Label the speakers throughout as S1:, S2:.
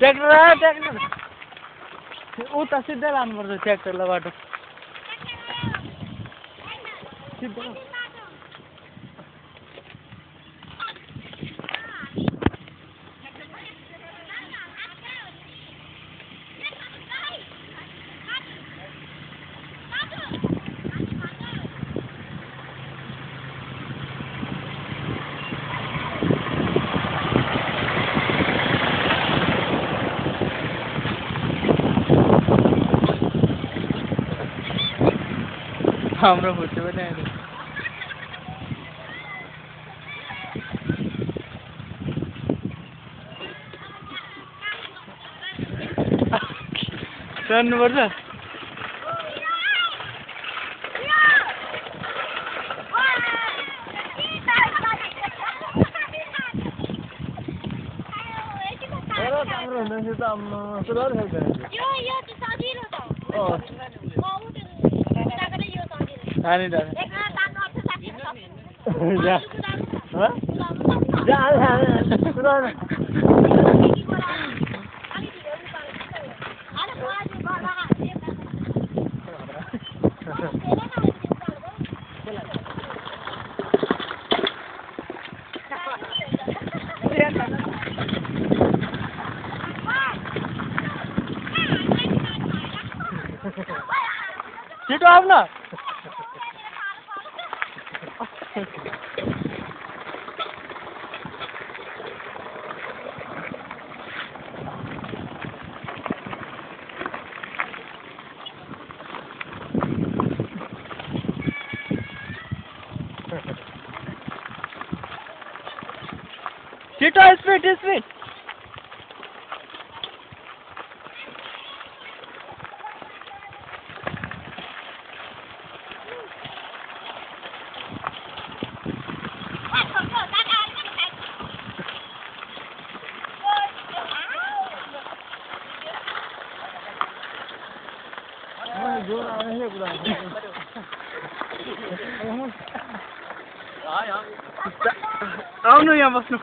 S1: tractor उता सिधै लानुपर्छ ट्र्याक्टरलाई बाटो सिधै हाम्रो फुट्यो पनि अहिले चढ्नुपर्छ राम्रो हुँदैछ त सुधार खालको नानी जा छिटो आऊ न छिटो स्पिड स्पिड आउनु यहाँ बस्नु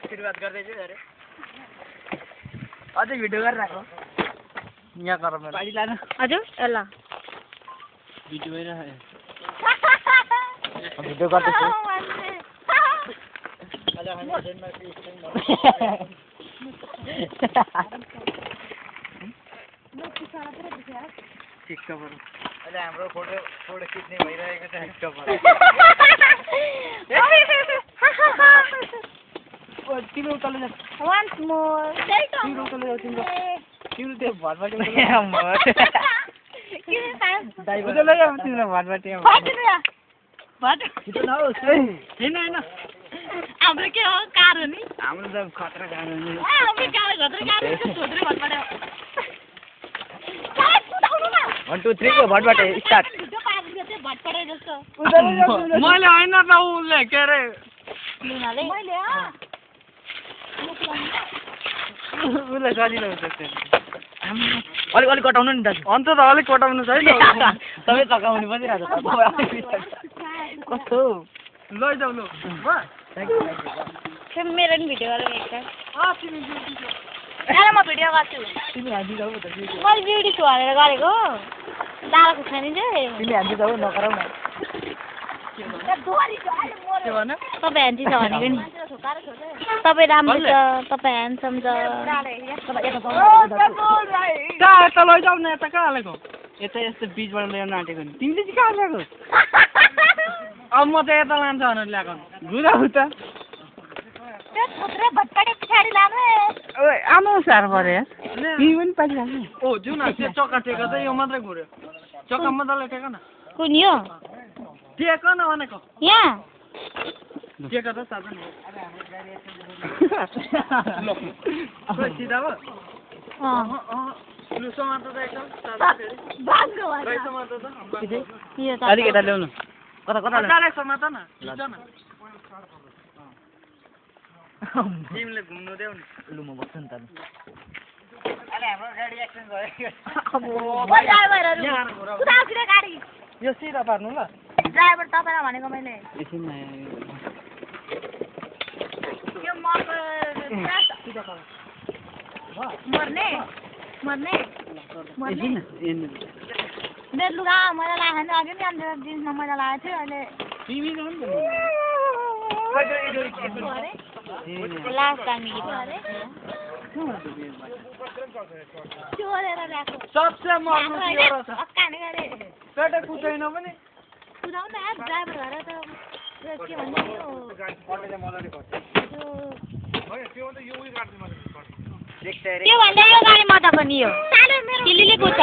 S1: सुरुवात गर्दैछु अरे अझै भिडियो गरिरहेको यहाँ गर मेरो गाडी लानु हजुर ल भिडियो भइरहेको भिडियो गर्दैछु टिकटकर अहिले हाम्रो फोटो खिच्ने भइरहेको छ टिकटकर तिम्रो उताले जा once more तिम्रो उताले जा तिम्रो त्यो भटबाट उताले जा तिम्रो भटबाट भट छिटो नहोस् हैन हाम्रो के हो कार हो नि हाम्रो त खतरा कार हो नि हाम्रो कार खतरा कार हो छोड्रे भटबाट 1 2 3 को भटबाट स्टार्ट मैले हैन त उले के रे लिनाले मैले उले सजिलो हुन्छ अलिक कटाउनु नि दाजु अन्त त अलिक कटाउनु छैन सबै चकाउनु पनि रहेछ कस्तो लैजाउ ल मेरो नि भिडियो गरेर एकटा म भिडियो गर्छु
S2: तिमी हान्दी जाऊ त
S1: मैले ब्युटी छु भनेर गरेको दादा खुर्सानी चाहिँ
S2: तिमी हान्दी जाऊ नगराउ न
S1: तपाईँ ह्यान्डी छ भनेको नि तपाईँ राम्रो छ तपाईँ ह्यान्डसम छ
S2: यता लैजाऊ न यता कहाँ हालेको यता यस्तो बिचबाट ल्याउन आँटेको नि तिमीले चाहिँ कहाँ ल्याएको अब म त यता लान्छ भनेर ल्याएको घुरा उता आमा साह्रो पऱ्यो तिमी पनि पाइहाल्नु ओ जाउँ न त्यो चक्का टेक त यो मात्रै घुर्यो चक्का मजाले टेक न
S1: कुन यो
S2: टेक न भनेको
S1: यहाँ
S2: टेक त साधन सिधा लु समात त एकदम अलिक यता ल्याउनु कता कता समात न तिमीले घुम्नु देऊ नि लु म बस्छु नि त हाम्रो गाडी एक्सिडेन्ट भयो यो सिधा पार्नु ल
S1: ड्राइभर तपाईँलाई भनेको मैले मर्ने मर्ने मर्ने मेरो लुगा मैला लगाएको नि अघि नि अन्त जिन्समा मैला लगाएको थियो अहिले लास्ट दामी चोरेर ल्याएको
S2: सबसे मर्नु तिम्रो छ
S1: काने गरे
S2: पेटे कुदैन पनि
S1: कुदाउन यार ड्राइभर भएर त के भन्ने यो त्यो भन्दा यो गाडी मजाको नि यो दिल्लीले कुद्छ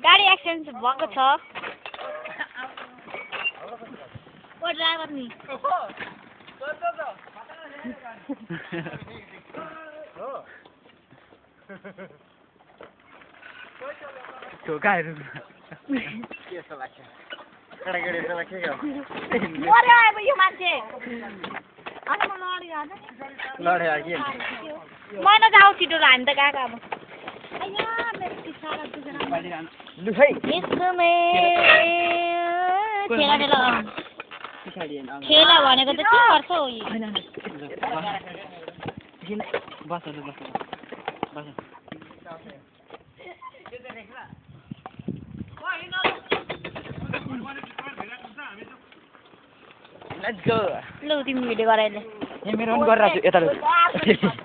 S1: गाडी एक्सिडेन्ट भएको छ ओ ड्राइभर नि
S2: ढोकाहरू
S1: मर्यो अब यो मान्छे मैना जाऊ छिटो हामी त गएको अब ठेला भनेको त के गर्छ हो
S2: बस
S1: लु तिमी भिडियो गराइले
S2: यहाँ मेरो पनि गरिरहेको छु यता